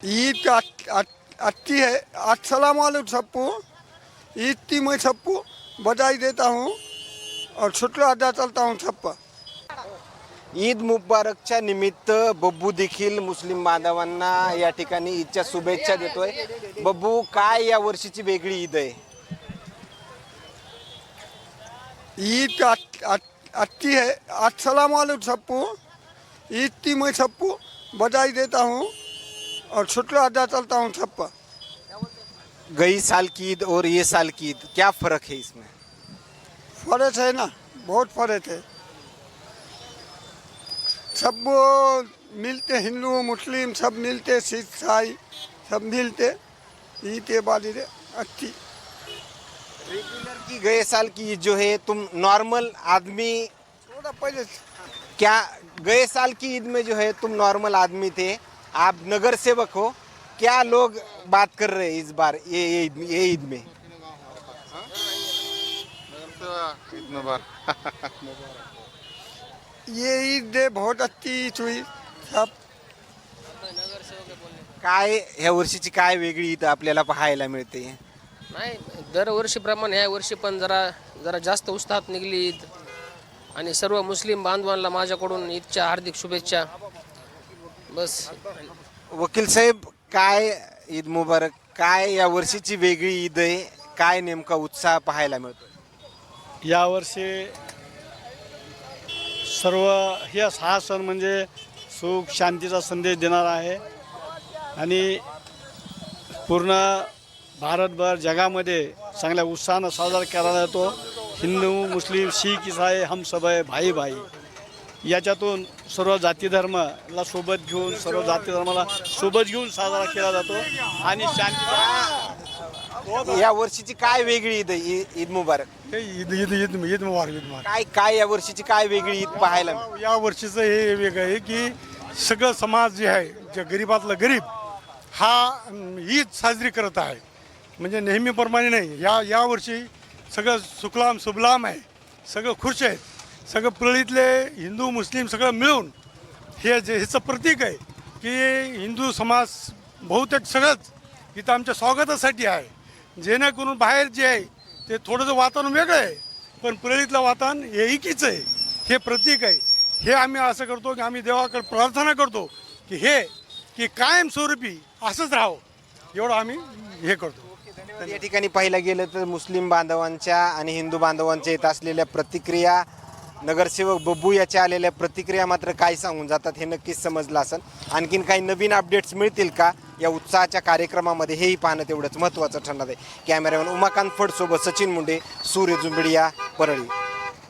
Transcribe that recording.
ईद अच्छी है। अस्सलाम वालेकुम सबको। ईद की मैं सबको बधाई देता हूँ और शुक्र अदा करता हूँ सब पर। ईद मुबारकच्या निमित्त बब्बू देखील मुस्लिम बांधवांना या ठिकाणी ईदच्या शुभेच्छा देतोय। बब्बू, काय या वर्षीची वेगळी ईद आहे? ईद अच्छी है। अस्सलाम वालेकुम सबको। ईद की मैं सबको बधाई देता हूँ और शुक्र अदा करता हूँ सब पर। गई साल की ईद और ये साल की ईद, क्या फर्क है इसमें? फर्क है ना, बहुत फर्क है। सब मिलते, हिंदू मुस्लिम सब मिलते, सिख ईसाई सब मिलते। ईद के बाद अच्छी। रेगुलर की गए साल की ईद जो है, तुम नॉर्मल आदमी, थोड़ा पहले क्या गए साल की ईद में जो है तुम नॉर्मल आदमी थे, आप नगर सेवक हो, क्या लोग बात कर रहे हैं इस बार ये ईद में? ये ईद बहुत अच्छी हुई सब। काय ह्या वर्षीची काय वेगळी ईद आपल्याला पाहायला मिळते? नाही, दरवर्षीप्रमाणे ह्या वर्षी पण जरा जरा जास्त उत्साहात निघली ईद आणि सर्व मुस्लिम बांधवांना माझ्याकडून ईदच्या हार्दिक शुभेच्छा। बस वकील साहेब, काय ईद मुबारक, काय या वर्षीची वेगळी ईद आहे, काय नेमका उत्साह पाहायला मिळतो? यावर्षी सर्व हा सण म्हणजे सुख शांतीचा संदेश देणारा आहे आणि पूर्ण भारतभर जगामध्ये चांगल्या उत्साहानं साजरा केला जातो। हिंदू मुस्लिम शीख ईसाई हम सब है भाई भाई, याच्यातून सर्व जाती धर्माला सोबत घेऊन सर्व जाती धर्माला सोबत घेऊन साजरा केला जातो आणि शांती। या वर्षीची काय वेगळी ईद आहे? ईद मुबारक। ईद ईद ईद ईद मुबारक ईद मुबारक। काय या वर्षीची काय वेगळी ईद पाहायला मिळते? या वर्षीचं हे वेगळं आहे की सगळं समाज जे आहे, जे गरीबातला गरीब हा ईद साजरी करत आहे, म्हणजे नेहमीप्रमाणे नाही। या वर्षी सगळं सुखलाम सुबलाम आहे, सगळं खुश आहेत, सगळं पिळीतले हिंदू मुस्लिम सगळं मिळून ह्याचं प्रतीक आहे की हिंदू समाज बहुतेक सगळंच इथं आमच्या स्वागतासाठी आहे। जेणेकरून बाहेर जे आहे ते थोडंसं वातावरण वेगळं आहे, पण पिळीतलं वातावरण हे एकीच आहे, हे प्रतीक आहे। हे आम्ही असं करतो की आम्ही देवाकडे प्रार्थना करतो की कायमस्वरूपी असंच राहावं, एवढं आम्ही हे करतो। या ठिकाणी पाहायला गेलं तर मुस्लिम बांधवांच्या आणि हिंदू बांधवांच्या येत असलेल्या प्रतिक्रिया, नगरसेवक बब्बू याच्या आलेल्या प्रतिक्रिया मात्र काय सांगून जातात हे नक्कीच समजलं असेल। आणखीन काही नवीन अपडेट्स मिळतील का या उत्साहाच्या कार्यक्रमामध्ये, हेही पाहणं तेवढंच महत्त्वाचं ठरणार आहे। कॅमेरामॅन उमाकांत फडसोबत सचिन मुंडे, सूर्य जुंबिडिया, परळी।